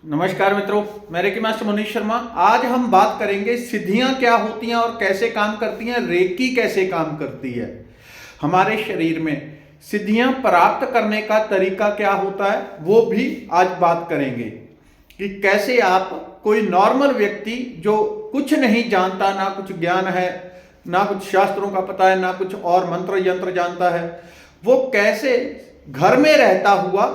नमस्कार मित्रों, मैं रेकी मास्टर मनीष शर्मा। आज हम बात करेंगे सिद्धियां क्या होती हैं और कैसे काम करती हैं, रेकी कैसे काम करती है हमारे शरीर में। सिद्धियां प्राप्त करने का तरीका क्या होता है वो भी आज बात करेंगे कि कैसे आप, कोई नॉर्मल व्यक्ति जो कुछ नहीं जानता, ना कुछ ज्ञान है, ना कुछ शास्त्रों का पता है, ना कुछ और मंत्र यंत्र जानता है, वो कैसे घर में रहता हुआ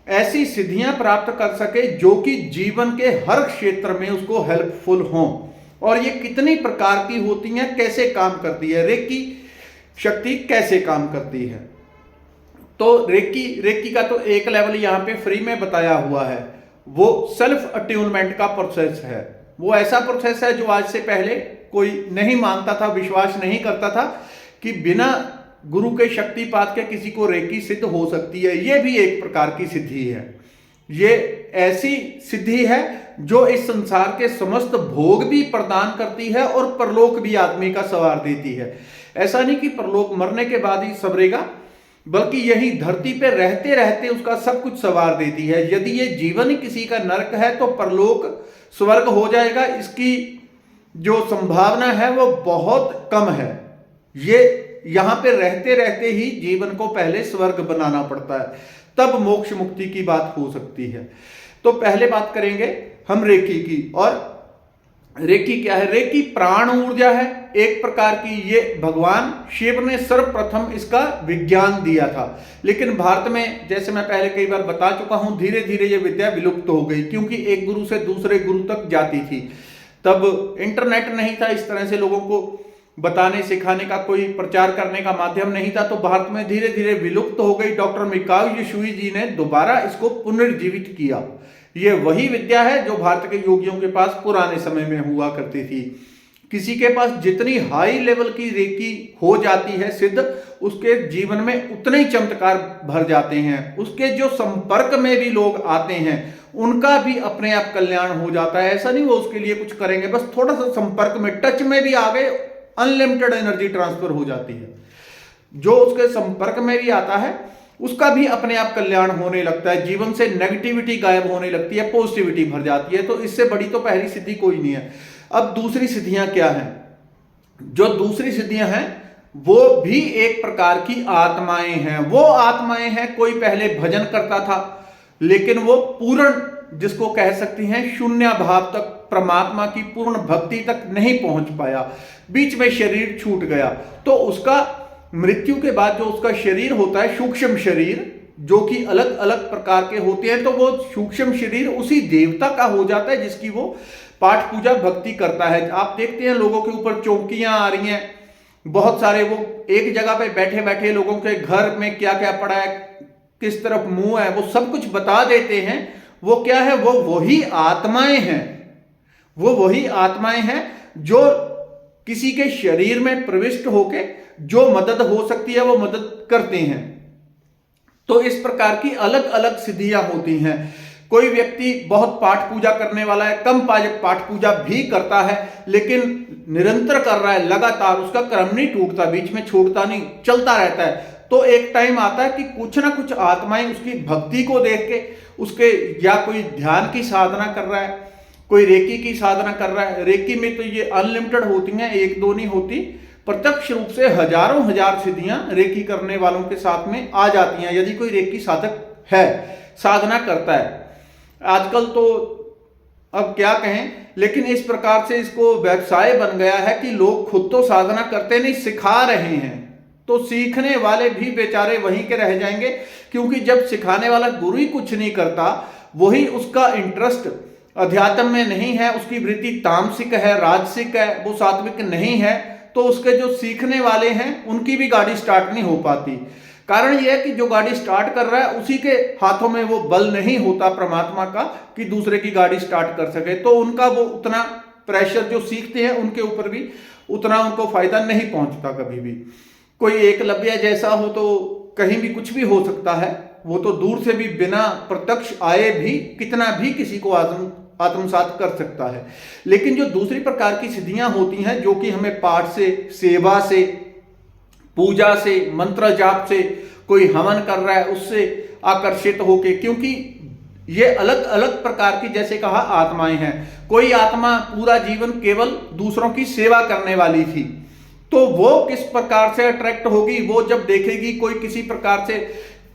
ऐसी सिद्धियां प्राप्त कर सके जो कि जीवन के हर क्षेत्र में उसको हेल्पफुल हों। और ये कितनी प्रकार की होती हैं, कैसे काम करती है, रेकी शक्ति कैसे काम करती है। तो रेकी का तो एक लेवल यहां पे फ्री में बताया हुआ है, वो सेल्फ अट्यूनमेंट का प्रोसेस है। वो ऐसा प्रोसेस है जो आज से पहले कोई नहीं मानता था, विश्वास नहीं करता था कि बिना गुरु के शक्तिपात के किसी को रेकी सिद्ध हो सकती है। यह भी एक प्रकार की सिद्धि है। ये ऐसी सिद्धि है जो इस संसार के समस्त भोग भी प्रदान करती है और परलोक भी आदमी का संवार देती है। ऐसा नहीं कि परलोक मरने के बाद ही संवरेगा, बल्कि यही धरती पे रहते रहते उसका सब कुछ संवार देती है। यदि ये जीवन ही किसी का नरक है तो परलोक स्वर्ग हो जाएगा, इसकी जो संभावना है वो बहुत कम है। ये यहां पे रहते रहते ही जीवन को पहले स्वर्ग बनाना पड़ता है, तब मोक्ष मुक्ति की बात हो सकती है। तो पहले बात करेंगे हम रेकी की। और रेकी क्या है? रेकी प्राण ऊर्जा है एक प्रकार की। ये भगवान शिव ने सर्वप्रथम इसका विज्ञान दिया था, लेकिन भारत में, जैसे मैं पहले कई बार बता चुका हूं, धीरे धीरे ये विद्या विलुप्त हो गई, क्योंकि एक गुरु से दूसरे गुरु तक जाती थी। तब इंटरनेट नहीं था, इस तरह से लोगों को बताने सिखाने का, कोई प्रचार करने का माध्यम नहीं था, तो भारत में धीरे धीरे विलुप्त हो गई। डॉक्टर मिकाओ येसुई जी ने दोबारा इसको पुनर्जीवित किया। ये वही विद्या है जो भारत के योगियों के पास पुराने समय में हुआ करती थी। किसी के पास जितनी हाई लेवल की रेकी हो जाती है सिद्ध, उसके जीवन में उतने ही चमत्कार भर जाते हैं। उसके जो संपर्क में भी लोग आते हैं उनका भी अपने आप कल्याण हो जाता है। ऐसा नहीं वो उसके लिए कुछ करेंगे, बस थोड़ा सा संपर्क में, टच में भी आ गए, अनलिमिटेड एनर्जी ट्रांसफर हो जाती है। जो उसके संपर्क में भी आता है उसका भी अपने आप कल्याण होने लगता है, जीवन से नेगेटिविटी गायब होने लगती है, पॉजिटिविटी भर जाती है। तो इससे बड़ी तो पहली सिद्धि कोई नहीं है। अब दूसरी सिद्धियां क्या हैं? जो दूसरी सिद्धियां हैं वो भी एक प्रकार की आत्माएं हैं। वो आत्माएं हैं, कोई पहले भजन करता था लेकिन वो पूर्ण, जिसको कह सकती हैं शून्य भाव तक, परमात्मा की पूर्ण भक्ति तक नहीं पहुंच पाया, बीच में शरीर छूट गया, तो उसका मृत्यु के बाद जो उसका शरीर होता है, सूक्ष्म शरीर, जो कि अलग अलग प्रकार के होते हैं, तो वो सूक्ष्म शरीर उसी देवता का हो जाता है जिसकी वो पाठ पूजा भक्ति करता है। आप देखते हैं लोगों के ऊपर चौकियां आ रही हैं बहुत सारे, वो एक जगह पे बैठे बैठे लोगों के घर में क्या क्या पड़ा है, किस तरफ मुंह है, वो सब कुछ बता देते हैं। वो क्या है? वो वही आत्माएं हैं। वो वही आत्माएं हैं जो किसी के शरीर में प्रविष्ट होके जो मदद हो सकती है वो मदद करते हैं। तो इस प्रकार की अलग अलग सिद्धियां होती हैं। कोई व्यक्ति बहुत पाठ पूजा करने वाला है, कम पाठ पूजा भी करता है, लेकिन निरंतर कर रहा है, लगातार, उसका क्रम नहीं टूटता, बीच में छोड़ता नहीं, चलता रहता है। तो एक टाइम आता है कि कुछ ना कुछ आत्माएं उसकी भक्ति को देख के उसके, या कोई ध्यान की साधना कर रहा है, कोई रेकी की साधना कर रहा है। रेकी में तो ये अनलिमिटेड होती हैं, एक दो नहीं होती, प्रत्यक्ष रूप से हजारों हजार सिद्धियां रेकी करने वालों के साथ में आ जाती हैं, यदि कोई रेकी साधक है, साधना करता है। आजकल तो अब क्या कहें, लेकिन इस प्रकार से इसको व्यवसाय बन गया है कि लोग खुद तो साधना करते नहीं, सिखा रहे हैं। तो सीखने वाले भी बेचारे वहीं के रह जाएंगे, क्योंकि जब सिखाने वाला गुरु ही कुछ नहीं करता, वही उसका इंटरेस्ट अध्यात्म में नहीं है, उसकी वृत्ति तामसिक है, राजसिक है, वो सात्विक नहीं है, तो उसके जो सीखने वाले हैं उनकी भी गाड़ी स्टार्ट नहीं हो पाती। कारण यह है कि जो गाड़ी स्टार्ट कर रहा है उसी के हाथों में वो बल नहीं होता परमात्मा का कि दूसरे की गाड़ी स्टार्ट कर सके, तो उनका वो उतना प्रेशर, जो सीखते हैं उनके ऊपर भी उतना उनको फायदा नहीं पहुंचता कभी भी। कोई एकलव्य जैसा हो तो कहीं भी कुछ भी हो सकता है, वो तो दूर से भी बिना प्रत्यक्ष आए भी कितना भी किसी को आत्मसात कर सकता है। लेकिन जो दूसरी प्रकार की सिद्धियां होती हैं, जो कि हमें पाठ से, सेवा से, पूजा से, मंत्र जाप से, कोई हवन कर रहा है उससे आकर्षित होके, क्योंकि ये अलग अलग प्रकार की, जैसे कहा, आत्माएं हैं। कोई आत्मा पूरा जीवन केवल दूसरों की सेवा करने वाली थी, तो वो किस प्रकार से अट्रैक्ट होगी? वो जब देखेगी कोई किसी प्रकार से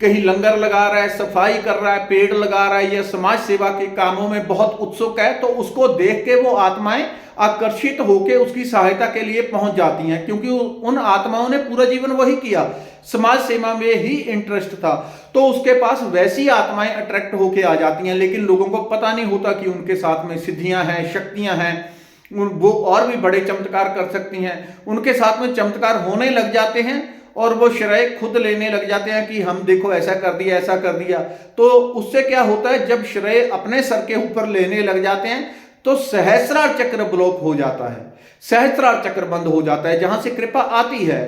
कहीं लंगर लगा रहा है, सफाई कर रहा है, पेड़ लगा रहा है या समाज सेवा के कामों में बहुत उत्सुक है, तो उसको देख के वो आत्माएं आकर्षित होकर उसकी सहायता के लिए पहुंच जाती हैं, क्योंकि उन आत्माओं ने पूरा जीवन वही किया, समाज सेवा में ही इंटरेस्ट था, तो उसके पास वैसी आत्माएं अट्रैक्ट होके आ जाती हैं। लेकिन लोगों को पता नहीं होता कि उनके साथ में सिद्धियां हैं, शक्तियां हैं, वो और भी बड़े चमत्कार कर सकती हैं। उनके साथ में चमत्कार होने लग जाते हैं और वो श्रेय खुद लेने लग जाते हैं कि हम देखो ऐसा कर दिया, ऐसा कर दिया। तो उससे क्या होता है, जब श्रेय अपने सर के ऊपर लेने लग जाते हैं तो सहस्रार चक्र ब्लॉक हो जाता है, सहस्रार चक्र बंद हो जाता है। जहां से कृपा आती है,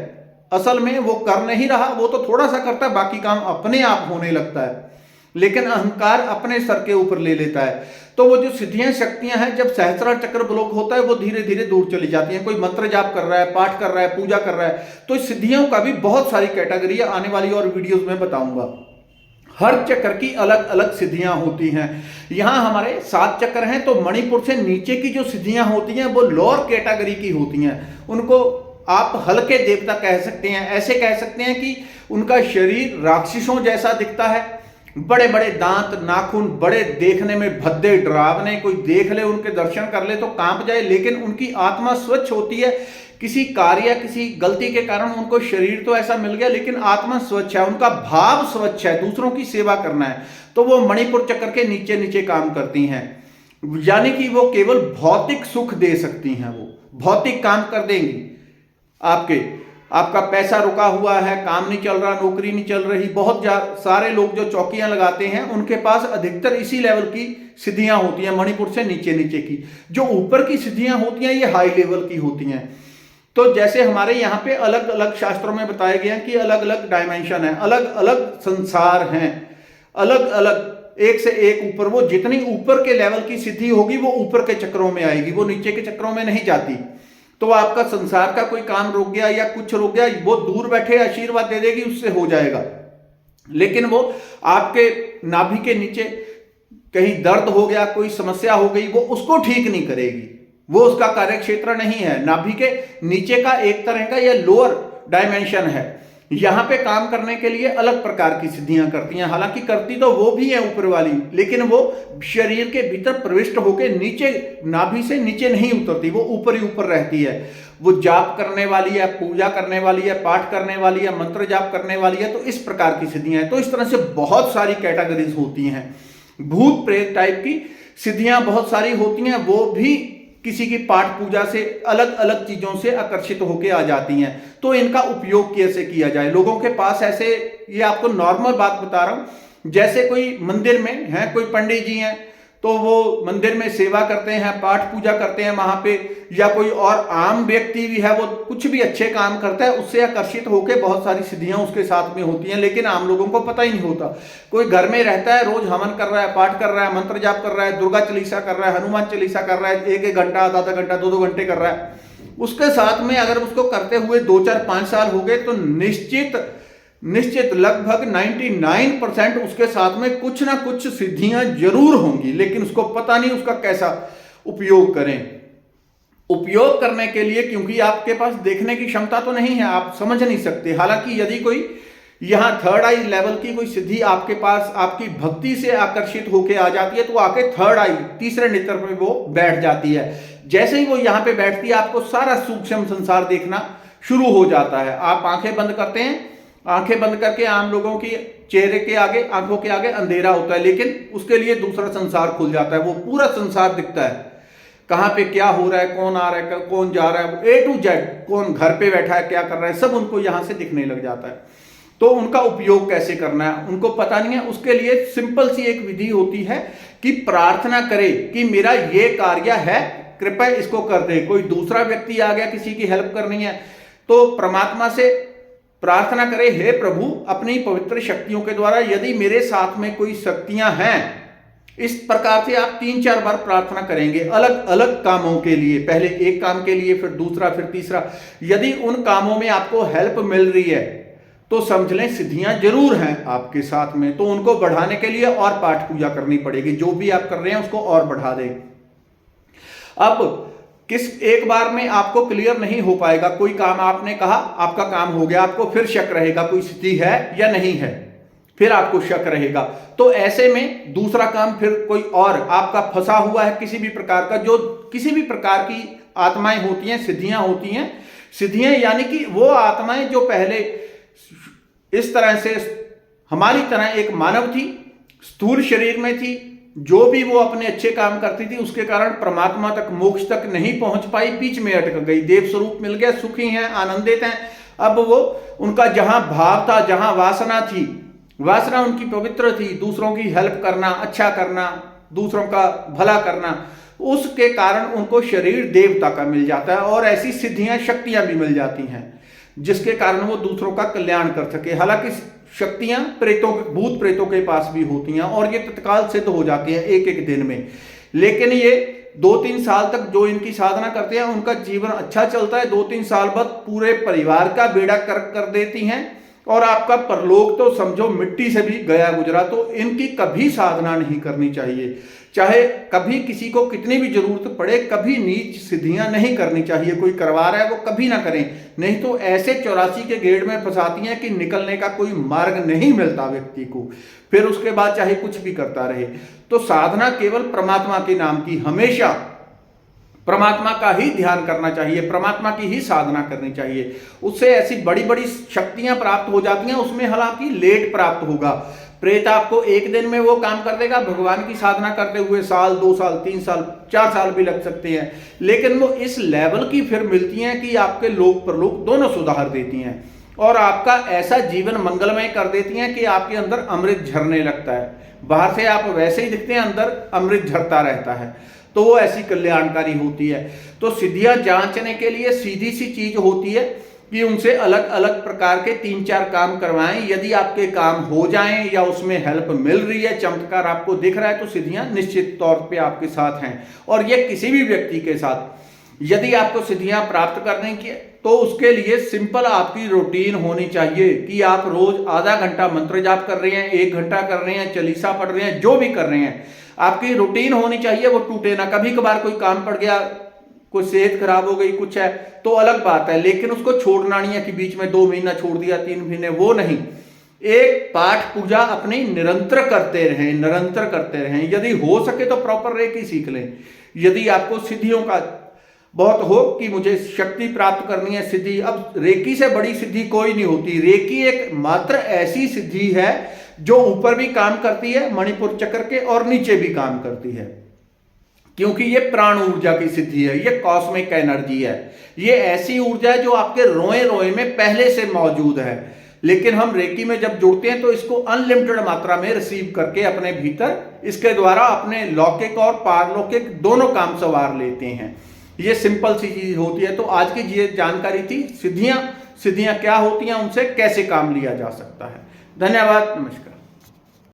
असल में वो कर नहीं रहा, वो तो थोड़ा सा करता है, बाकी काम अपने आप होने लगता है, लेकिन अहंकार अपने सर के ऊपर ले लेता है। तो वो जो सिद्धियां शक्तियां हैं, जब सहस्रार चक्र ब्लॉक होता है, वो धीरे धीरे दूर चली जाती हैं। कोई मंत्र जाप कर रहा है, पाठ कर रहा है, पूजा कर रहा है, तो इस सिद्धियों का भी बहुत सारी कैटेगरी आने वाली और वीडियोस में बताऊंगा। हर चक्र की अलग अलग सिद्धियां होती हैं। यहां हमारे 7 चक्र हैं, तो मणिपुर से नीचे की जो सिद्धियां होती हैं वो लोअर कैटेगरी की होती हैं। उनको आप हल्के देवता कह सकते हैं। ऐसे कह सकते हैं कि उनका शरीर राक्षसों जैसा दिखता है, बड़े बड़े दांत, नाखून, बड़े देखने में भद्दे डरावने, कोई देख ले, उनके दर्शन कर ले तो कांप जाए, लेकिन उनकी आत्मा स्वच्छ होती है। किसी कार्य या किसी गलती के कारण उनको शरीर तो ऐसा मिल गया, लेकिन आत्मा स्वच्छ है, उनका भाव स्वच्छ है, दूसरों की सेवा करना है, तो वो मणिपुर चक्र के नीचे नीचे काम करती हैं। यानी कि वो केवल भौतिक सुख दे सकती हैं, वो भौतिक काम कर देंगी। आपका पैसा रुका हुआ है, काम नहीं चल रहा, नौकरी नहीं चल रही, बहुत सारे लोग जो चौकियां लगाते हैं उनके पास अधिकतर इसी लेवल की सिद्धियां होती हैं, मणिपुर से नीचे नीचे की। जो ऊपर की सिद्धियां होती हैं ये हाई लेवल की होती हैं। तो जैसे हमारे यहाँ पे अलग अलग शास्त्रों में बताया गया कि अलग अलग डायमेंशन है, अलग अलग संसार हैं, अलग अलग एक से एक ऊपर। वो जितनी ऊपर के लेवल की सिद्धि होगी वो ऊपर के चक्रों में आएगी, वो नीचे के चक्रों में नहीं जाती। तो आपका संसार का कोई काम रुक गया या कुछ रुक गया, वो दूर बैठे आशीर्वाद दे देगी, उससे हो जाएगा। लेकिन वो आपके नाभि के नीचे कहीं दर्द हो गया, कोई समस्या हो गई, वो उसको ठीक नहीं करेगी, वो उसका कार्य क्षेत्र नहीं है। नाभि के नीचे का एक तरह का यह लोअर डायमेंशन है। यहां पे काम करने के लिए अलग प्रकार की सिद्धियां करती हैं, हालांकि करती तो वो भी है ऊपर वाली, लेकिन वो शरीर के भीतर प्रविष्ट होकर नीचे, नाभि से नीचे नहीं उतरती, वो ऊपर ही ऊपर रहती है। वो जाप करने वाली है, पूजा करने वाली है, पाठ करने वाली है, मंत्र जाप करने वाली है, तो इस प्रकार की सिद्धियां हैं। तो इस तरह से बहुत सारी कैटेगरीज होती हैं। भूत प्रेत टाइप की सिद्धियां बहुत सारी होती हैं, वो भी किसी की पाठ पूजा से, अलग अलग चीजों से आकर्षित होकर आ जाती हैं। तो इनका उपयोग कैसे किया जाए? लोगों के पास ऐसे, ये आपको नॉर्मल बात बता रहा हूं, जैसे कोई मंदिर में है, कोई पंडित जी हैं, तो वो मंदिर में सेवा करते हैं, पाठ पूजा करते हैं वहां पे, या कोई और आम व्यक्ति भी है, वो कुछ भी अच्छे काम करता है, उससे आकर्षित होकर बहुत सारी सिद्धियां उसके साथ में होती हैं, लेकिन आम लोगों को पता ही नहीं होता। कोई घर में रहता है, रोज हवन कर रहा है, पाठ कर रहा है, मंत्र जाप कर रहा है, दुर्गा चालीसा कर रहा है, हनुमान चालीसा कर रहा है, 1-1 घंटा, आधा घंटा, 2-2 घंटे कर रहा है, उसके साथ में अगर उसको करते हुए 2-4-5 साल हो गए, तो निश्चित लगभग 99% उसके साथ में कुछ ना कुछ सिद्धियां जरूर होंगी, लेकिन उसको पता नहीं उसका कैसा उपयोग करें। उपयोग करने के लिए, क्योंकि आपके पास देखने की क्षमता तो नहीं है, आप समझ नहीं सकते। हालांकि यदि कोई यहां 3rd आई लेवल की कोई सिद्धि आपके पास आपकी भक्ति से आकर्षित होकर आ जाती है, तो आके 3rd आई, तीसरे नेत्र पे वो बैठ जाती है। जैसे ही वो यहां पे बैठती है, आपको सारा सूक्ष्म संसार देखना शुरू हो जाता है। आप आंखें बंद करते हैं, आंखें बंद करके आम लोगों की चेहरे के आगे, आंखों के आगे अंधेरा होता है, लेकिन उसके लिए दूसरा संसार खुल जाता है, वो पूरा संसार दिखता है। कहां पे क्या हो रहा है, कौन आ रहा है, कौन जा रहा है, A to Z, कौन घर पे बैठा है, क्या कर रहा है, सब उनको यहां से दिखने लग जाता है। तो उनका उपयोग कैसे करना है उनको पता नहीं है। उसके लिए सिंपल सी एक विधि होती है कि प्रार्थना करे कि मेरा ये कार्य है, कृपया इसको कर दे। कोई दूसरा व्यक्ति आ गया, किसी की हेल्प करनी है, तो परमात्मा से प्रार्थना करे, हे प्रभु, अपनी पवित्र शक्तियों के द्वारा यदि मेरे साथ में कोई शक्तियां हैं, इस प्रकार से आप 3-4 बार प्रार्थना करेंगे अलग अलग कामों के लिए। पहले एक काम के लिए, फिर दूसरा, फिर तीसरा। यदि उन कामों में आपको हेल्प मिल रही है तो समझ लें सिद्धियां जरूर हैं आपके साथ में, तो उनको बढ़ाने के लिए और पाठ पूजा करनी पड़ेगी। जो भी आप कर रहे हैं उसको और बढ़ा दें। अब किस एक बार में आपको क्लियर नहीं हो पाएगा। कोई काम आपने कहा, आपका काम हो गया, आपको फिर शक रहेगा कोई सिद्धि है या नहीं है, फिर आपको शक रहेगा। तो ऐसे में दूसरा काम फिर कोई और आपका फंसा हुआ है किसी भी प्रकार का, जो किसी भी प्रकार की आत्माएं होती हैं, सिद्धियां होती हैं। सिद्धियां यानी कि वो आत्माएं जो पहले इस तरह से हमारी तरह एक मानव थी, स्थूल शरीर में थी, जो भी वो अपने अच्छे काम करती थी उसके कारण परमात्मा तक, मोक्ष तक नहीं पहुंच पाई, बीच में अटक गई। देव स्वरूप मिल गया, सुखी हैं, आनंदित हैं। अब वो उनका जहां भाव था, जहां वासना थी, वासना उनकी पवित्र थी, दूसरों की हेल्प करना, अच्छा करना, दूसरों का भला करना, उसके कारण उनको शरीर देवता का मिल जाता है और ऐसी सिद्धियां, शक्तियां भी मिल जाती हैं जिसके कारण वो दूसरों का कल्याण कर सके। हालांकि शक्तियां प्रेतों, भूत प्रेतों के पास भी होती हैं और ये तत्काल सिद्ध हो जाती हैं एक एक दिन में। लेकिन ये 2-3 साल तक जो इनकी साधना करते हैं उनका जीवन अच्छा चलता है। 2-3 साल बाद पूरे परिवार का बेड़ा कर देती हैं और आपका परलोक तो समझो मिट्टी से भी गया गुजरा। तो इनकी कभी साधना नहीं करनी चाहिए, चाहे कभी किसी को कितनी भी जरूरत पड़े, कभी नीच सिद्धियां नहीं करनी चाहिए। कोई करवा रहा है वो कभी ना करें, नहीं तो ऐसे 84 के गेड़ में फंसाती हैं कि निकलने का कोई मार्ग नहीं मिलता व्यक्ति को, फिर उसके बाद चाहे कुछ भी करता रहे। तो साधना केवल परमात्मा के नाम की, हमेशा परमात्मा का ही ध्यान करना चाहिए, परमात्मा की ही साधना करनी चाहिए। उससे ऐसी बड़ी बड़ी शक्तियां प्राप्त हो जाती हैं, उसमें हालांकि लेट प्राप्त होगा। प्रेत आपको एक दिन में वो काम कर देगा, भगवान की साधना करते हुए साल, 2 साल, 3 साल, 4 साल भी लग सकते हैं, लेकिन वो इस लेवल की फिर मिलती हैं कि आपके लोक परलोक दोनों सुधार देती हैं और आपका ऐसा जीवन मंगलमय कर देती हैं कि आपके अंदर अमृत झरने लगता है। बाहर से आप वैसे ही दिखते हैं, अंदर अमृत झरता रहता है। तो वो ऐसी कल्याणकारी होती है। तो सिद्धियां जांचने के लिए सीधी सी चीज होती है कि उनसे अलग अलग प्रकार के 3-4 काम करवाएं। यदि आपके काम हो जाएं या उसमें हेल्प मिल रही है, चमत्कार आपको दिख रहा है, तो सिद्धियां निश्चित तौर पे आपके साथ हैं। और ये किसी भी व्यक्ति के साथ यदि आपको सिद्धियां प्राप्त करने की, तो उसके लिए सिंपल आपकी रूटीन होनी चाहिए कि आप रोज आधा घंटा मंत्र जाप कर रहे हैं, 1 घंटा कर रहे हैं, चालीसा पढ़ रहे हैं, जो भी कर रहे हैं, आपकी रूटीन होनी चाहिए, वो टूटे ना। कभी कभार कोई काम पड़ गया, कोई सेहत खराब हो गई, कुछ है तो अलग बात है, लेकिन उसको छोड़ना नहीं है कि बीच में 2 महीना छोड़ दिया, 3 महीने, वो नहीं। एक पाठ पूजा अपनी निरंतर करते रहें, निरंतर करते रहें। यदि हो सके तो प्रॉपर रेकी सीख लें। यदि आपको सिद्धियों का बहुत हो कि मुझे शक्ति प्राप्त करनी है, सिद्धि, अब रेकी से बड़ी सिद्धि कोई नहीं होती। रेकी एक मात्र ऐसी सिद्धि है जो ऊपर भी काम करती है मणिपुर चक्र के और नीचे भी काम करती है, क्योंकि ये प्राण ऊर्जा की सिद्धि है, ये कॉस्मिक एनर्जी है, ये ऐसी ऊर्जा है जो आपके रोए रोए में पहले से मौजूद है। लेकिन हम रेकी में जब जुड़ते हैं तो इसको अनलिमिटेड मात्रा में रिसीव करके अपने भीतर, इसके द्वारा अपने लौकिक और पारलौकिक दोनों काम सवार लेते हैं। ये सिंपल सी चीज होती है। तो आज की ये जानकारी थी सिद्धियां क्या होती हैं, उनसे कैसे काम लिया जा सकता है। धन्यवाद, नमस्कार।